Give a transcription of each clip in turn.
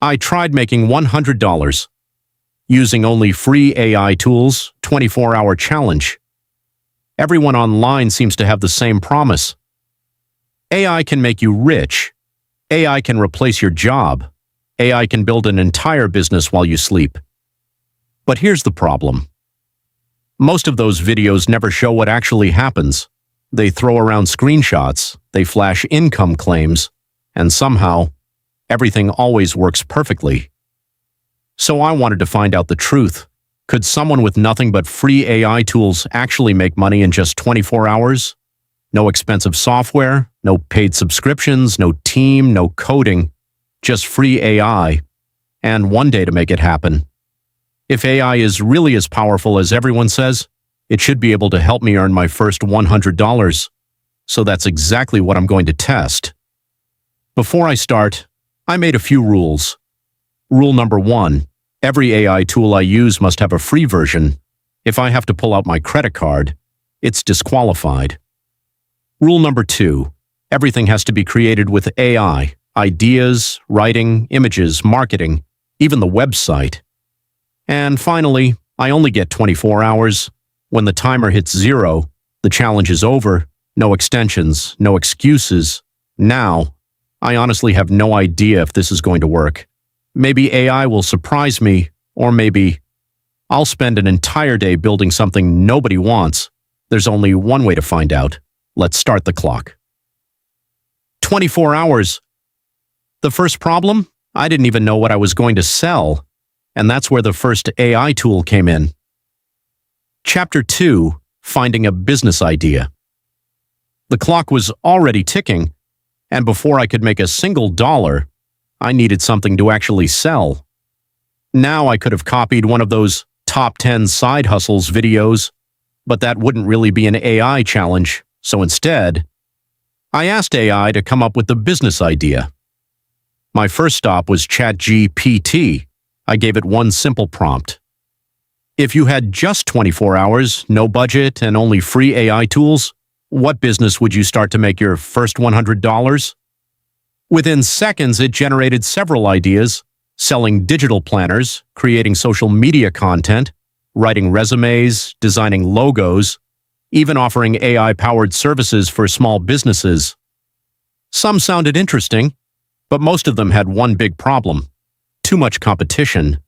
I tried making $100 using only free AI tools, 24-hour challenge. Everyone online seems to have the same promise. AI can make you rich. AI can replace your job. AI can build an entire business while you sleep. But here's the problem. Most of those videos never show what actually happens. They throw around screenshots, they flash income claims, and somehow, everything always works perfectly. So I wanted to find out the truth. Could someone with nothing but free AI tools actually make money in just 24 hours? No expensive software, no paid subscriptions, no team, no coding, just free AI, and one day to make it happen. If AI is really as powerful as everyone says, it should be able to help me earn my first $100. So that's exactly what I'm going to test. Before I start, I made a few rules. Rule number 1, every AI tool I use must have a free version. If I have to pull out my credit card, it's disqualified. Rule number 2, everything has to be created with AI, ideas, writing, images, marketing, even the website. And finally, I only get 24 hours. When the timer hits 0, the challenge is over. No extensions, no excuses. Now, I honestly have no idea if this is going to work. Maybe AI will surprise me, or maybe I'll spend an entire day building something nobody wants. There's only one way to find out. Let's start the clock. 24 hours. The first problem? I didn't even know what I was going to sell. And that's where the first AI tool came in. Chapter 2, Finding a Business Idea. The clock was already ticking, and before I could make a single dollar, I needed something to actually sell. Now I could have copied one of those top 10 side hustles videos, but that wouldn't really be an AI challenge, so instead, I asked AI to come up with the business idea. My first stop was ChatGPT. I gave it one simple prompt. If you had just 24 hours, no budget, and only free AI tools, what business would you start to make your first $100? Within seconds, it generated several ideas: selling digital planners, creating social media content, writing resumes, designing logos, even offering AI-powered services for small businesses. Some sounded interesting, but most of them had one big problem: too much competition.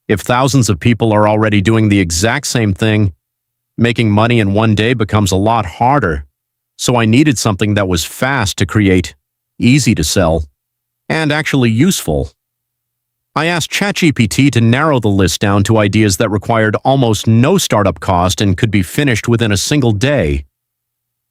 If thousands of people are already doing the exact same thing, making money in one day becomes a lot harder. So I needed something that was fast to create, easy to sell, and actually useful. I asked ChatGPT to narrow the list down to ideas that required almost no startup cost and could be finished within a single day.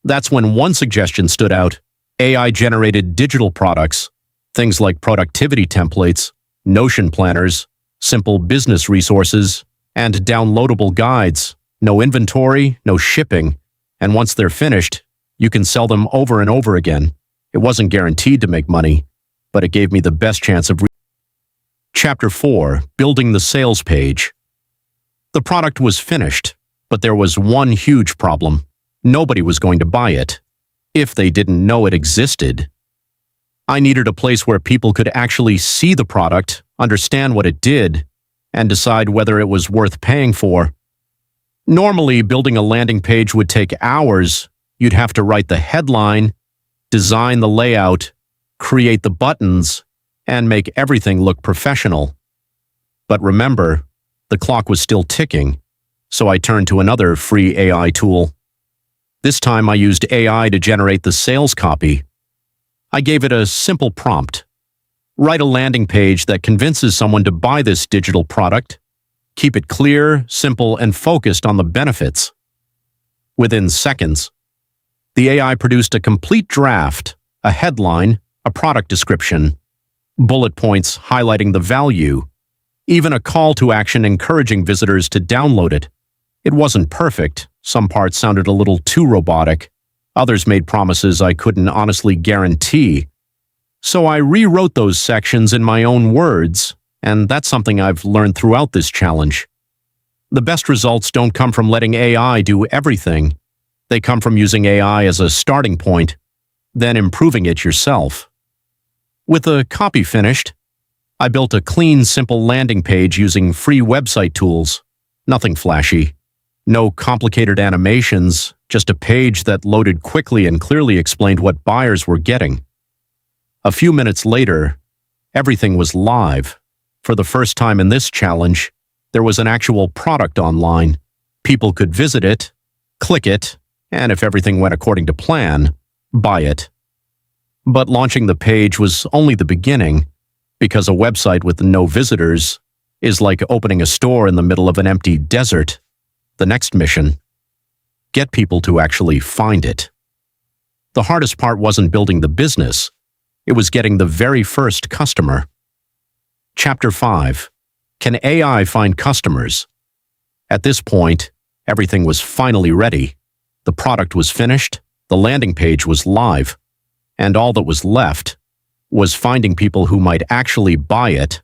That's when one suggestion stood out: AI-generated digital products, things like productivity templates, Notion planners, simple business resources, and downloadable guides. No inventory, no shipping, and once they're finished, you can sell them over and over again. It wasn't guaranteed to make money, but it gave me the best chance of Chapter 4, Building the Sales Page. The product was finished, but there was one huge problem. Nobody was going to buy it, if they didn't know it existed. I needed a place where people could actually see the product, understand what it did, and decide whether it was worth paying for. Normally, building a landing page would take hours. You'd have to write the headline, design the layout, create the buttons, and make everything look professional. But remember, the clock was still ticking, so I turned to another free AI tool. This time I used AI to generate the sales copy. I gave it a simple prompt: write a landing page that convinces someone to buy this digital product. Keep it clear, simple, and focused on the benefits. Within seconds, the AI produced a complete draft, a headline, a product description, bullet points highlighting the value, even a call to action encouraging visitors to download it. It wasn't perfect. Some parts sounded a little too robotic. Others made promises I couldn't honestly guarantee. So I rewrote those sections in my own words, and that's something I've learned throughout this challenge. The best results don't come from letting AI do everything. They come from using AI as a starting point, then improving it yourself. With the copy finished, I built a clean, simple landing page using free website tools. Nothing flashy. No complicated animations, just a page that loaded quickly and clearly explained what buyers were getting. A few minutes later, everything was live. For the first time in this challenge, there was an actual product online. People could visit it, click it, and if everything went according to plan, buy it. But launching the page was only the beginning, because a website with no visitors is like opening a store in the middle of an empty desert. The next mission: get people to actually find it. The hardest part wasn't building the business, it was getting the very first customer. Chapter 5. Can AI find customers? At this point, everything was finally ready. The product was finished, the landing page was live, and all that was left was finding people who might actually buy it.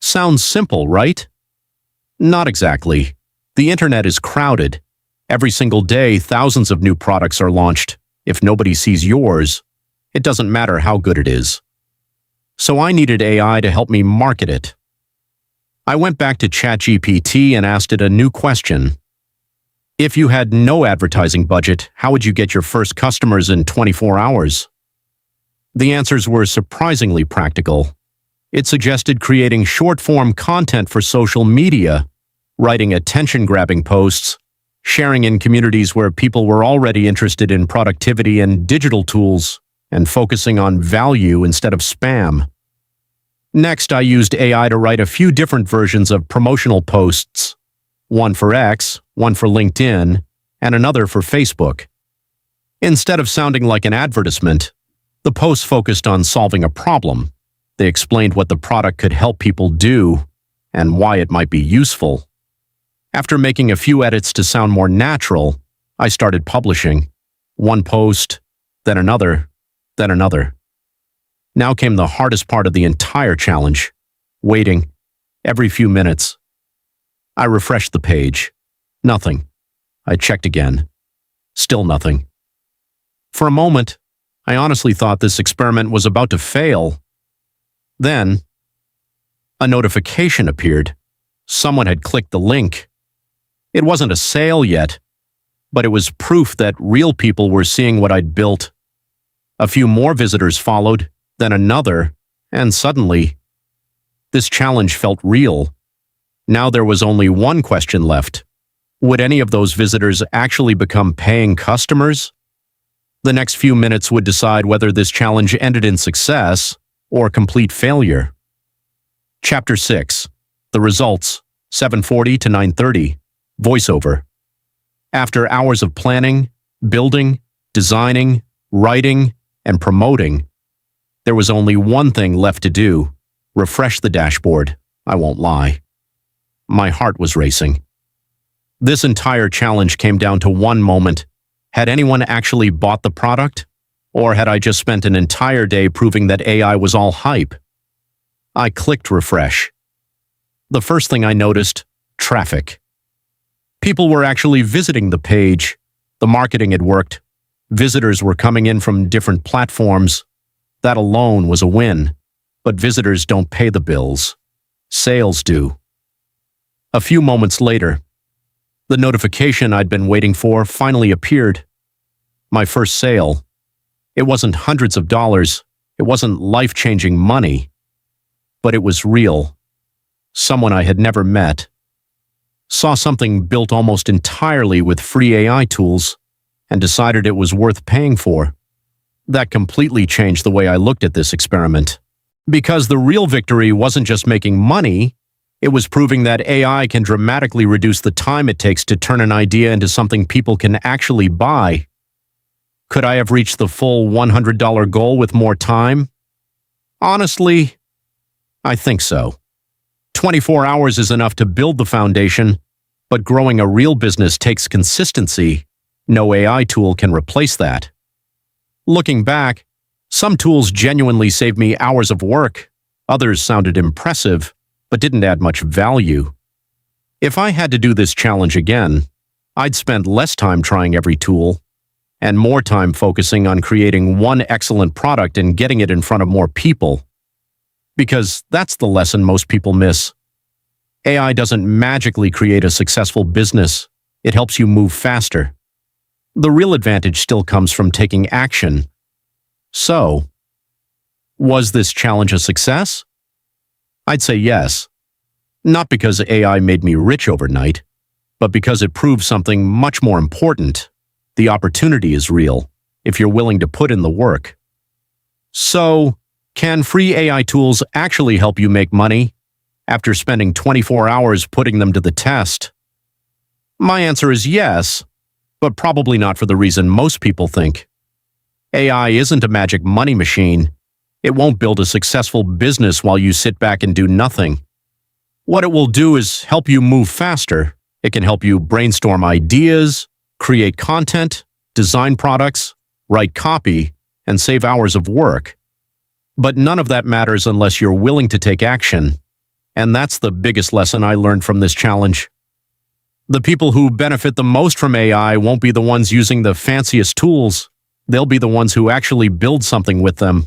Sounds simple, right? Not exactly. The internet is crowded. Every single day, thousands of new products are launched. If nobody sees yours, it doesn't matter how good it is. So I needed AI to help me market it. I went back to ChatGPT and asked it a new question. If you had no advertising budget, how would you get your first customers in 24 hours? The answers were surprisingly practical. It suggested creating short-form content for social media, writing attention-grabbing posts, sharing in communities where people were already interested in productivity and digital tools, and focusing on value instead of spam. Next, I used AI to write a few different versions of promotional posts, one for X, one for LinkedIn, and another for Facebook. Instead of sounding like an advertisement, the posts focused on solving a problem. They explained what the product could help people do and why it might be useful. After making a few edits to sound more natural, I started publishing. One post, then another, then another. Now came the hardest part of the entire challenge: waiting. Every few minutes, I refreshed the page. Nothing. I checked again. Still nothing. For a moment, I honestly thought this experiment was about to fail. Then, a notification appeared. Someone had clicked the link. It wasn't a sale yet, but it was proof that real people were seeing what I'd built. A few more visitors followed, then another, and suddenly, this challenge felt real. Now there was only one question left. Would any of those visitors actually become paying customers? The next few minutes would decide whether this challenge ended in success or complete failure. Chapter 6. The results, 7:40 to 9:30. Voiceover. After hours of planning, building, designing, writing, and promoting, there was only one thing left to do: refresh the dashboard. I won't lie. My heart was racing. This entire challenge came down to one moment. Had anyone actually bought the product? Or had I just spent an entire day proving that AI was all hype? I clicked refresh. The first thing I noticed: traffic. People were actually visiting the page. The marketing had worked. Visitors were coming in from different platforms. That alone was a win. But visitors don't pay the bills. Sales do. A few moments later, the notification I'd been waiting for finally appeared. My first sale. It wasn't hundreds of dollars. It wasn't life-changing money. But it was real. Someone I had never met. Saw something built almost entirely with free AI tools and decided it was worth paying for. That completely changed the way I looked at this experiment. Because the real victory wasn't just making money, it was proving that AI can dramatically reduce the time it takes to turn an idea into something people can actually buy. Could I have reached the full $100 goal with more time? Honestly, I think so. 24 hours is enough to build the foundation, but growing a real business takes consistency. No AI tool can replace that. Looking back, some tools genuinely saved me hours of work. Others sounded impressive, but didn't add much value. If I had to do this challenge again, I'd spend less time trying every tool and more time focusing on creating one excellent product and getting it in front of more people. Because that's the lesson most people miss. AI doesn't magically create a successful business. It helps you move faster. The real advantage still comes from taking action. So, was this challenge a success? I'd say yes. Not because AI made me rich overnight, but because it proved something much more important. The opportunity is real, if you're willing to put in the work. So, can free AI tools actually help you make money after spending 24 hours putting them to the test? My answer is yes, but probably not for the reason most people think. AI isn't a magic money machine. It won't build a successful business while you sit back and do nothing. What it will do is help you move faster. It can help you brainstorm ideas, create content, design products, write copy, and save hours of work. But none of that matters unless you're willing to take action. And that's the biggest lesson I learned from this challenge. The people who benefit the most from AI won't be the ones using the fanciest tools. They'll be the ones who actually build something with them.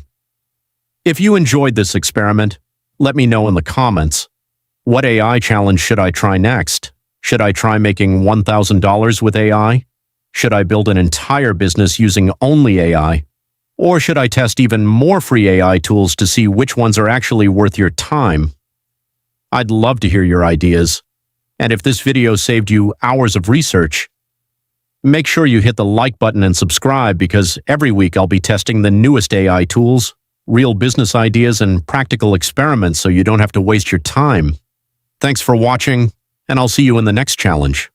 If you enjoyed this experiment, let me know in the comments. What AI challenge should I try next? Should I try making $1,000 with AI? Should I build an entire business using only AI? Or should I test even more free AI tools to see which ones are actually worth your time? I'd love to hear your ideas. And if this video saved you hours of research, make sure you hit the like button and subscribe, because every week I'll be testing the newest AI tools, real business ideas, and practical experiments so you don't have to waste your time. Thanks for watching, and I'll see you in the next challenge.